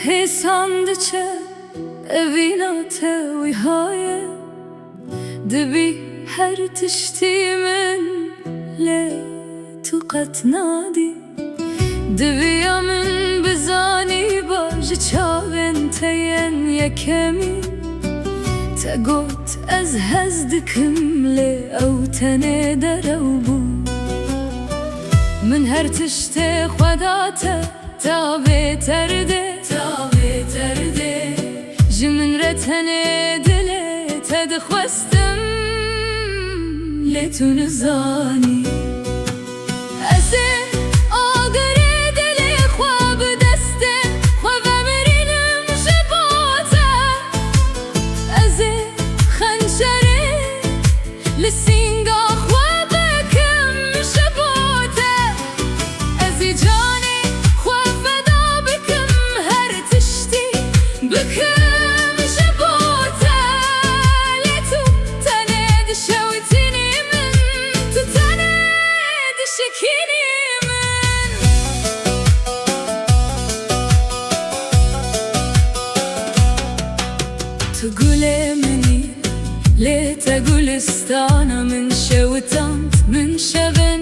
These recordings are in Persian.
هسانdıça evina te uyhaye Dibi her tiştimin le tuqat nadi Dibi yamin bizani baj çaven teyen yekemi Tegot ez hezdikim le ew tene derew من هر تشته خدا تا بهترده جمن رتنه دله تدخوستم لتو نزانی ازه آگره دله خواب دسته خواب مرینم جباته ازه خنجره لسینگا تقول مني ليه تقول استانا من شوتانت من شبن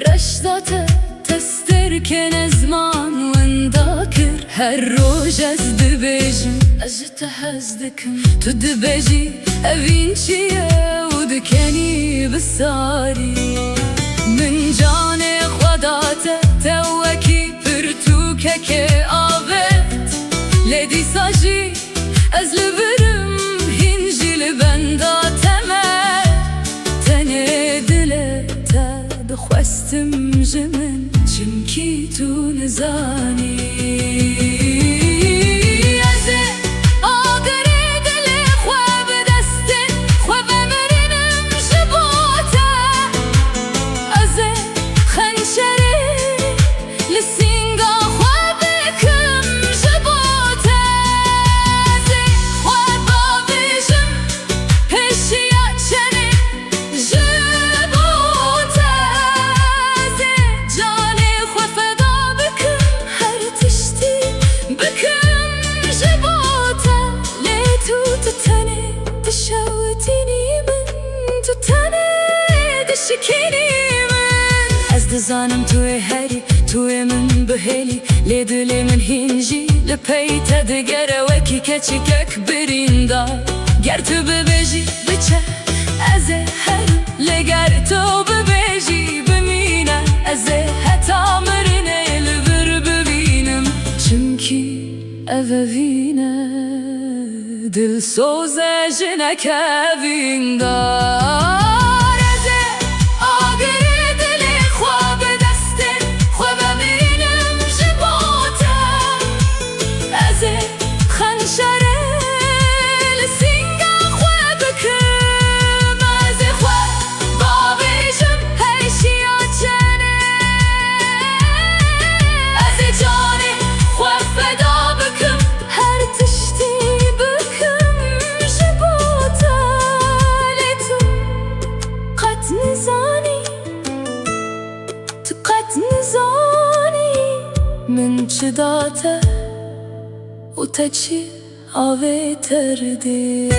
رشدته تستركن زمان ونداكر هالروج ازدبجم اجتهزدكم تدبجي ابينشيه ودكني بساري من جاني خداته توكي برتوكك آبت لدي ساجي از لبرم هنجي لبندا تمر تنه دله تدخوستم جمن چمكي تو نزاني از دزانم توی هری توی من بهلی لیدلی من هنجی لپیت دگره وکی کچکک بریندا گر تو ببیجی بچه از هر لگر تو ببیجی بمینه از حتا مرنه لبر ببینم چمکی اووینه دل سوزه جنک اویندار من چداته و تچی آوه ترده